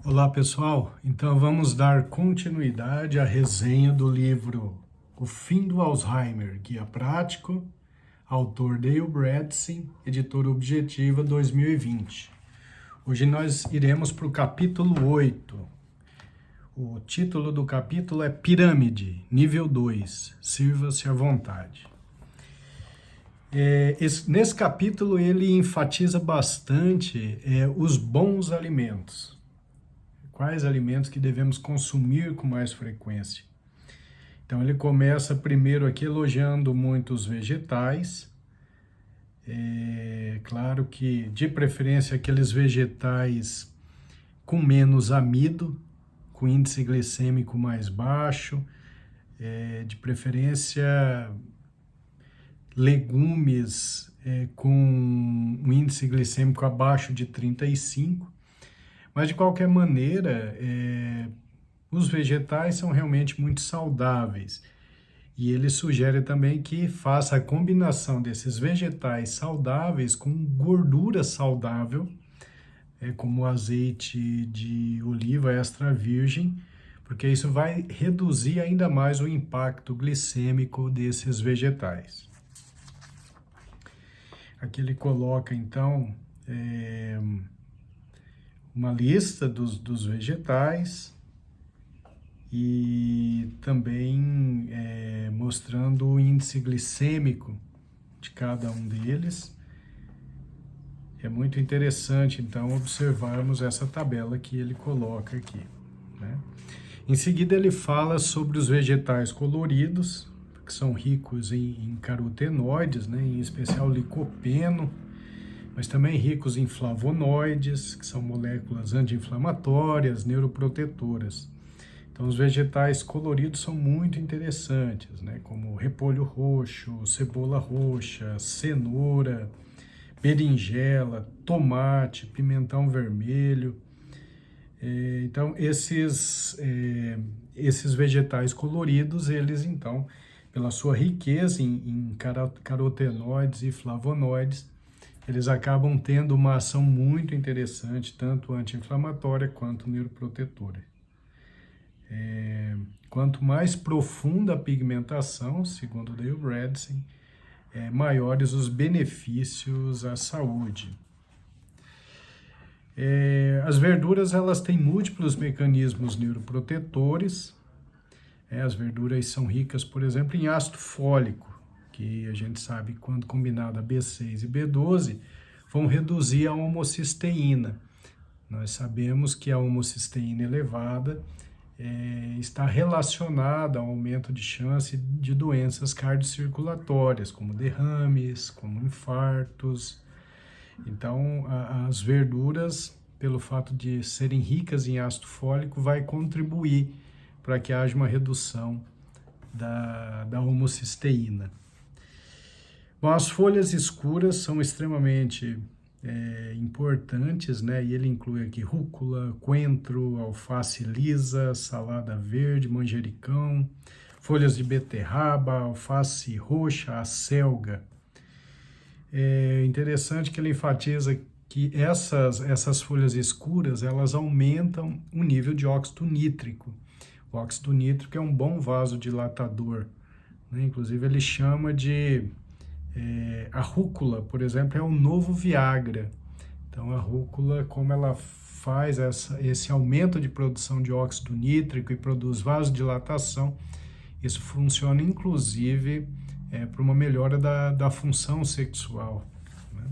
Olá pessoal, então vamos dar continuidade à resenha do livro O Fim do Alzheimer, Guia Prático, autor Dale Bredesen, editora Objetiva 2020. Hoje nós iremos para o capítulo 8. O título do capítulo é Pirâmide, nível 2, sirva-se à vontade. Nesse capítulo ele enfatiza bastante os bons alimentos. Quais alimentos que devemos consumir com mais frequência. Então ele começa primeiro aqui elogiando muitos vegetais. Claro que de preferência aqueles vegetais com menos amido, com índice glicêmico mais baixo, de preferência legumes com um índice glicêmico abaixo de 35. Mas, de qualquer maneira, os vegetais são realmente muito saudáveis. E ele sugere também que faça a combinação desses vegetais saudáveis com gordura saudável, como o azeite de oliva extra virgem, porque isso vai reduzir ainda mais o impacto glicêmico desses vegetais. Aqui ele coloca, então, uma lista dos vegetais e também mostrando o índice glicêmico de cada um deles. É muito interessante, então, observarmos essa tabela que ele coloca aqui, né? Em seguida, ele fala sobre os vegetais coloridos, que são ricos em carotenoides, né? Em especial licopeno, mas também ricos em flavonoides, que são moléculas anti-inflamatórias, neuroprotetoras. Então, os vegetais coloridos são muito interessantes, né? Como repolho roxo, cebola roxa, cenoura, berinjela, tomate, pimentão vermelho. Então, esses vegetais coloridos, eles, então, pela sua riqueza em carotenoides e flavonoides, eles acabam tendo uma ação muito interessante, tanto anti-inflamatória quanto neuroprotetora. Quanto mais profunda a pigmentação, segundo Dale Bredesen, maiores os benefícios à saúde. As verduras, elas têm múltiplos mecanismos neuroprotetores. As verduras são ricas, por exemplo, em ácido fólico, que a gente sabe que quando combinado a B6 e B12, vão reduzir a homocisteína. Nós sabemos que a homocisteína elevada está relacionada ao aumento de chance de doenças cardiocirculatórias, como derrames, como infartos. Então, as verduras, pelo fato de serem ricas em ácido fólico, vai contribuir para que haja uma redução da homocisteína. Bom, as folhas escuras são extremamente importantes, né? E ele inclui aqui rúcula, coentro, alface lisa, salada verde, manjericão, folhas de beterraba, alface roxa, acelga. É interessante que ele enfatiza que essas folhas escuras, elas aumentam o nível de óxido nítrico. O óxido nítrico é um bom vasodilatador, né? Inclusive ele chama de a rúcula, por exemplo, é o novo Viagra. Então a rúcula, como ela faz esse aumento de produção de óxido nítrico e produz vasodilatação, isso funciona inclusive para uma melhora da função sexual, né?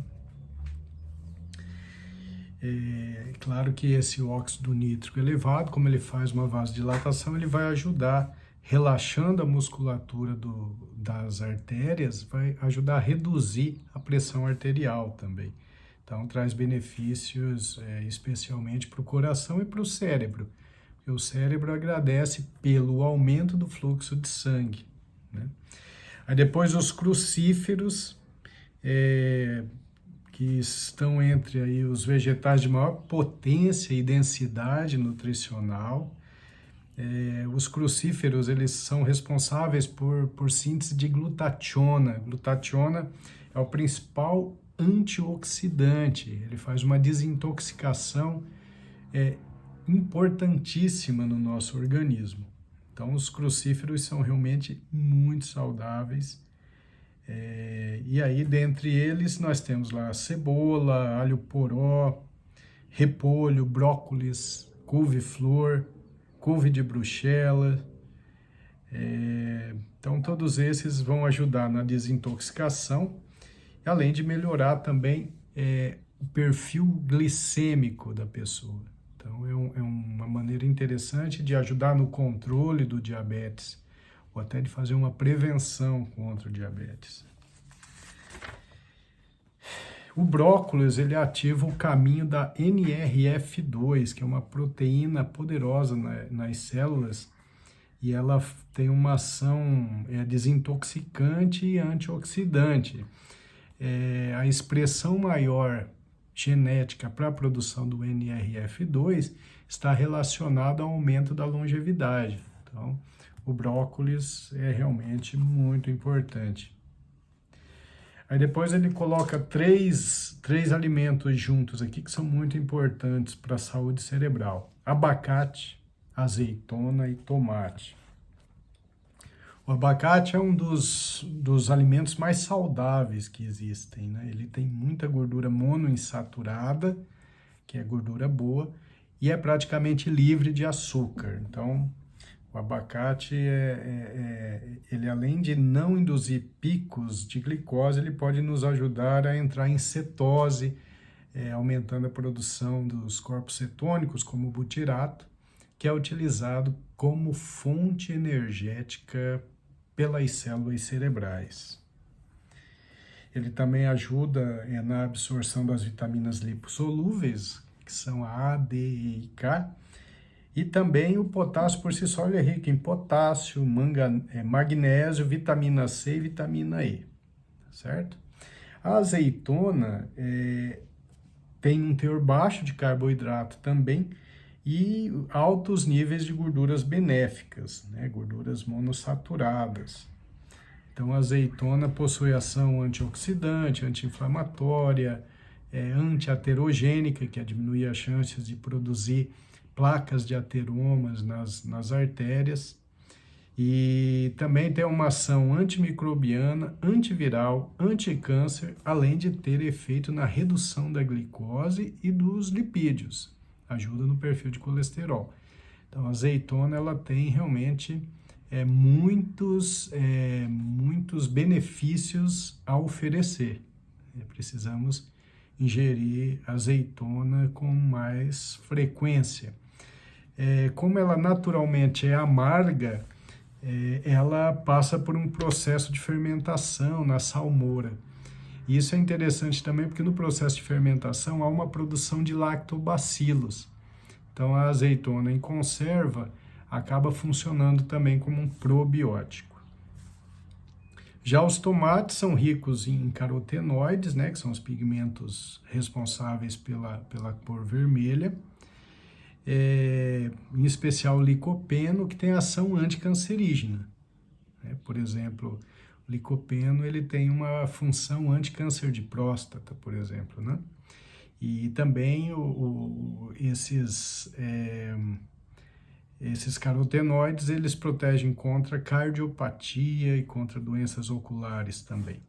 Claro que esse óxido nítrico elevado, como ele faz uma vasodilatação, ele vai ajudar, relaxando a musculatura das artérias, vai ajudar a reduzir a pressão arterial também. Então, traz benefícios especialmente para o coração e para o cérebro, porque o cérebro agradece pelo aumento do fluxo de sangue, né? Aí depois os crucíferos, que estão entre aí os vegetais de maior potência e densidade nutricional. Os crucíferos, eles são responsáveis por síntese de glutationa. Glutationa é o principal antioxidante, ele faz uma desintoxicação importantíssima no nosso organismo. Então, os crucíferos são realmente muito saudáveis. E aí, dentre eles, nós temos lá cebola, alho poró, repolho, brócolis, couve-flor, couve de Bruxelas. Então, todos esses vão ajudar na desintoxicação, além de melhorar também o perfil glicêmico da pessoa. Então, é uma maneira interessante de ajudar no controle do diabetes, ou até de fazer uma prevenção contra o diabetes. O brócolis, ele ativa o caminho da NRF2, que é uma proteína poderosa nas células, e ela tem uma ação desintoxicante e antioxidante. A expressão maior genética para a produção do NRF2 está relacionada ao aumento da longevidade. Então, o brócolis é realmente muito importante. Aí depois ele coloca três alimentos juntos aqui que são muito importantes para a saúde cerebral: abacate, azeitona e tomate. O abacate é um dos alimentos mais saudáveis que existem, né? Ele tem muita gordura monoinsaturada, que é gordura boa, e é praticamente livre de açúcar. Então, o abacate, ele além de não induzir picos de glicose, ele pode nos ajudar a entrar em cetose, aumentando a produção dos corpos cetônicos, como o butirato, que é utilizado como fonte energética pelas células cerebrais. Ele também ajuda na absorção das vitaminas lipossolúveis, que são a A, D e K, e também o potássio por si só ele é rico em potássio, magnésio, vitamina C e vitamina E, certo? A azeitona tem um teor baixo de carboidrato também, e altos níveis de gorduras benéficas, né? Gorduras monossaturadas. Então, a azeitona possui ação antioxidante, anti-inflamatória, antiaterogênica, que é diminuir as chances de produzir placas de ateromas nas artérias, e também tem uma ação antimicrobiana, antiviral, anticâncer, além de ter efeito na redução da glicose e dos lipídios. Ajuda no perfil de colesterol. Então, a azeitona, ela tem realmente muitos benefícios a oferecer. Precisamos ingerir azeitona com mais frequência. Como ela naturalmente é amarga, ela passa por um processo de fermentação na salmoura. E isso é interessante também porque no processo de fermentação há uma produção de lactobacilos. Então a azeitona em conserva acaba funcionando também como um probiótico. Já os tomates são ricos em carotenoides, né, que são os pigmentos responsáveis pela cor vermelha, em especial o licopeno, que tem ação anticancerígena. Por exemplo, o licopeno ele tem uma função anticâncer de próstata, por exemplo, né? E também esses carotenoides, eles protegem contra cardiopatia e contra doenças oculares também.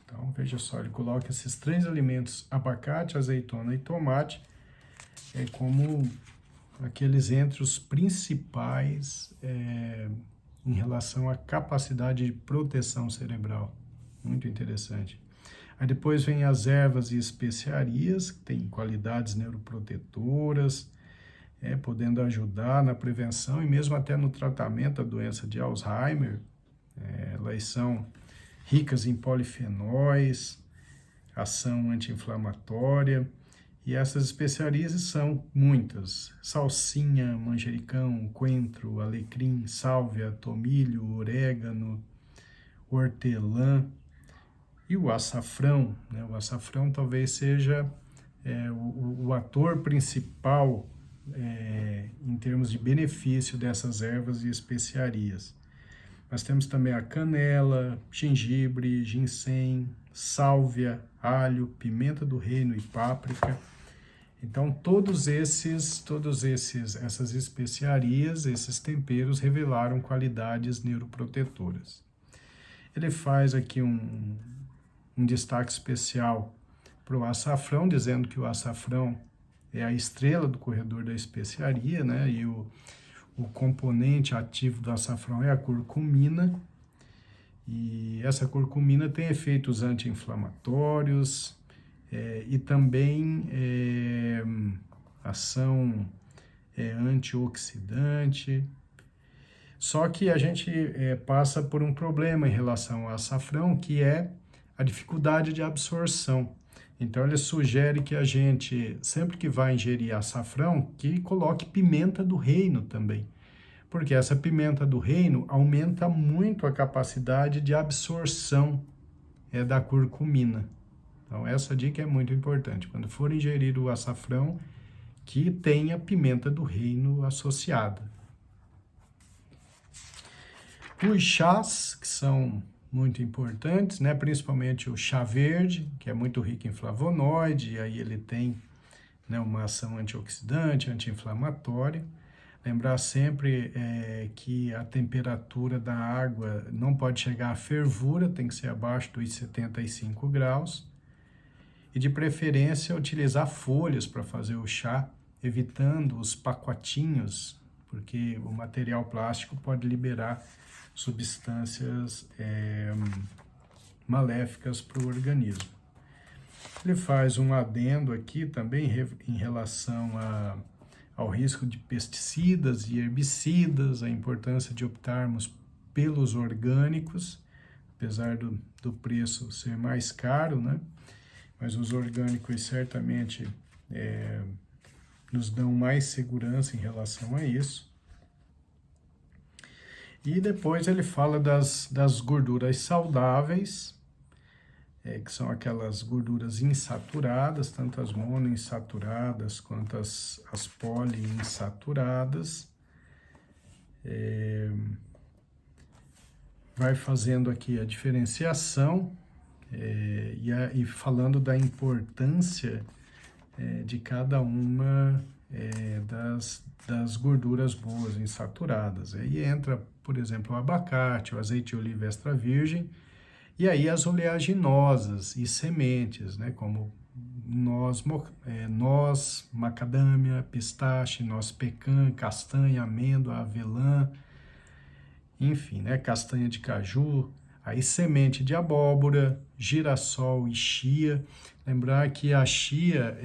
Então, veja só, ele coloca esses 3 alimentos, abacate, azeitona e tomate, como aqueles entre os principais em relação à capacidade de proteção cerebral. Muito interessante. Aí depois vem as ervas e especiarias, que têm qualidades neuroprotetoras, podendo ajudar na prevenção e mesmo até no tratamento da doença de Alzheimer. Elas são ricas em polifenóis, ação anti-inflamatória, e essas especiarias são muitas: salsinha, manjericão, coentro, alecrim, sálvia, tomilho, orégano, hortelã e o açafrão, né? O açafrão talvez seja o ator principal em termos de benefício dessas ervas e especiarias. Nós temos também a canela, gengibre, ginseng, sálvia, alho, pimenta do reino e páprica. Então, essas especiarias, esses temperos revelaram qualidades neuroprotetoras. Ele faz aqui um destaque especial para o açafrão, dizendo que o açafrão é a estrela do corredor da especiaria, né? E o componente ativo do açafrão é a curcumina. E essa curcumina tem efeitos anti-inflamatórios, e também ação antioxidante. Só que a gente passa por um problema em relação ao açafrão, que é a dificuldade de absorção. Então ele sugere que a gente, sempre que vai ingerir açafrão, que coloque pimenta do reino também, porque essa pimenta do reino aumenta muito a capacidade de absorção da curcumina. Então, essa dica é muito importante. Quando for ingerir o açafrão, que tenha pimenta do reino associada. Os chás, que são muito importantes, né? Principalmente o chá verde, que é muito rico em flavonoide, e aí ele tem, né, uma ação antioxidante, anti-inflamatória. Lembrar sempre que a temperatura da água não pode chegar à fervura, tem que ser abaixo dos 75 graus. E de preferência utilizar folhas para fazer o chá, evitando os pacotinhos, porque o material plástico pode liberar substâncias maléficas para o organismo. Ele faz um adendo aqui também em relação ao risco de pesticidas e herbicidas, a importância de optarmos pelos orgânicos, apesar do preço ser mais caro, né? Mas os orgânicos certamente nos dão mais segurança em relação a isso. E depois ele fala das gorduras saudáveis, que são aquelas gorduras insaturadas, tanto as monoinsaturadas quanto as poliinsaturadas. Vai fazendo aqui a diferenciação e falando da importância de cada uma das gorduras boas insaturadas. Aí entra, por exemplo, o abacate, o azeite de oliva extra virgem, e aí as oleaginosas e sementes, né, como noz, macadâmia, pistache, noz pecan, castanha, amêndoa, avelã, enfim, né, castanha de caju, aí semente de abóbora, girassol e chia. Lembrar que a chia,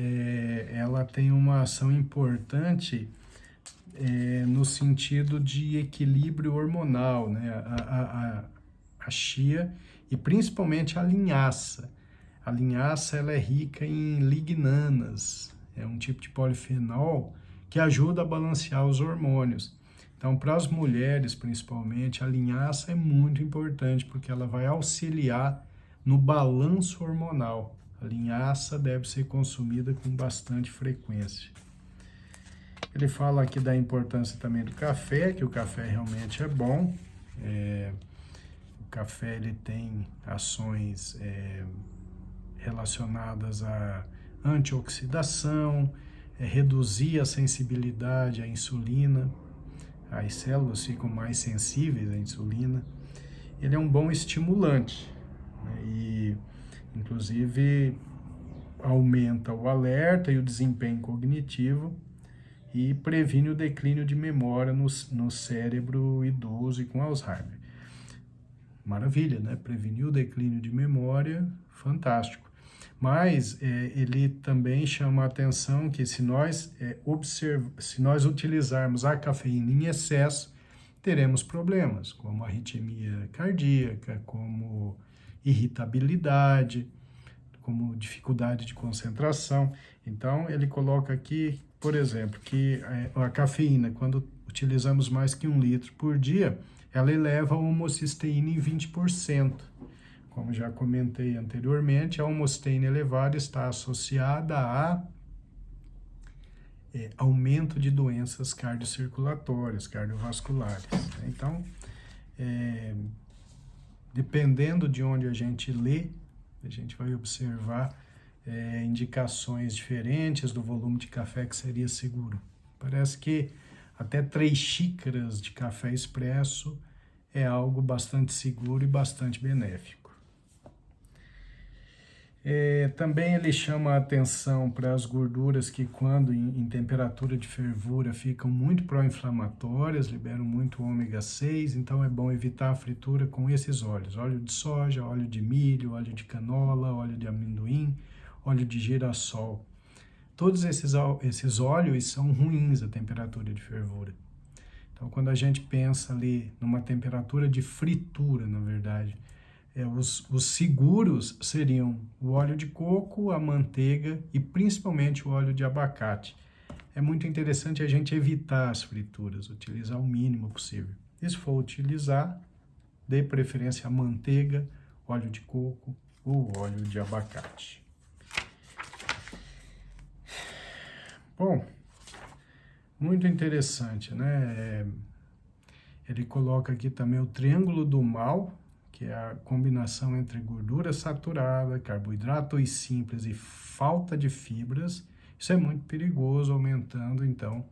ela tem uma ação importante no sentido de equilíbrio hormonal, né? A chia e principalmente a linhaça. A linhaça, ela é rica em lignanas, é um tipo de polifenol que ajuda a balancear os hormônios. Então, para as mulheres, principalmente, a linhaça é muito importante, porque ela vai auxiliar no balanço hormonal. A linhaça deve ser consumida com bastante frequência. Ele fala aqui da importância também do café, que o café realmente é bom. O café ele tem ações relacionadas à antioxidação, reduzir a sensibilidade à insulina, as células ficam mais sensíveis à insulina. Ele é um bom estimulante, né? E, inclusive, aumenta o alerta e o desempenho cognitivo e previne o declínio de memória no cérebro idoso e com Alzheimer. Maravilha, né? Prevenir o declínio de memória, fantástico. Mas ele também chama a atenção que se nós utilizarmos a cafeína em excesso, teremos problemas, como arritmia cardíaca, como irritabilidade, como dificuldade de concentração. Então, ele coloca aqui, por exemplo, que a cafeína, quando utilizamos mais que 1 litro por dia, ela eleva a homocisteína em 20%. Como já comentei anteriormente, a homocisteína elevada está associada a aumento de doenças cardiocirculatórias, cardiovasculares. Então, dependendo de onde a gente lê A gente vai observar indicações diferentes do volume de café que seria seguro. Parece que até 3 xícaras de café expresso é algo bastante seguro e bastante benéfico. Também ele chama a atenção para as gorduras que, quando em temperatura de fervura, ficam muito pró-inflamatórias, liberam muito ômega 6, então é bom evitar a fritura com esses óleos. Óleo de soja, óleo de milho, óleo de canola, óleo de amendoim, óleo de girassol. Todos esses óleos são ruins a temperatura de fervura. Então, quando a gente pensa ali numa temperatura de fritura, na verdade, os seguros seriam o óleo de coco, a manteiga e principalmente o óleo de abacate. É muito interessante a gente evitar as frituras, utilizar o mínimo possível. E se for utilizar, dê preferência a manteiga, óleo de coco ou óleo de abacate. Bom, muito interessante, né? Ele coloca aqui também o triângulo do mal, que é a combinação entre gordura saturada, carboidratos simples e falta de fibras. Isso é muito perigoso, aumentando, então,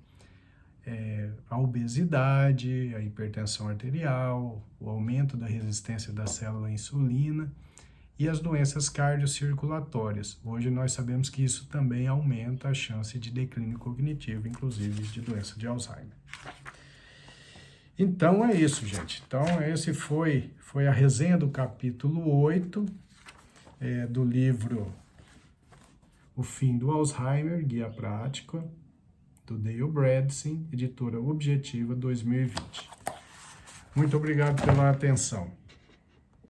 a obesidade, a hipertensão arterial, o aumento da resistência da célula à insulina e as doenças cardiocirculatórias. Hoje nós sabemos que isso também aumenta a chance de declínio cognitivo, inclusive de doença de Alzheimer. Então é isso, gente. Então esse foi a resenha do capítulo 8 do livro O Fim do Alzheimer, Guia Prática, do Dale Bredesen, editora Objetiva 2020. Muito obrigado pela atenção.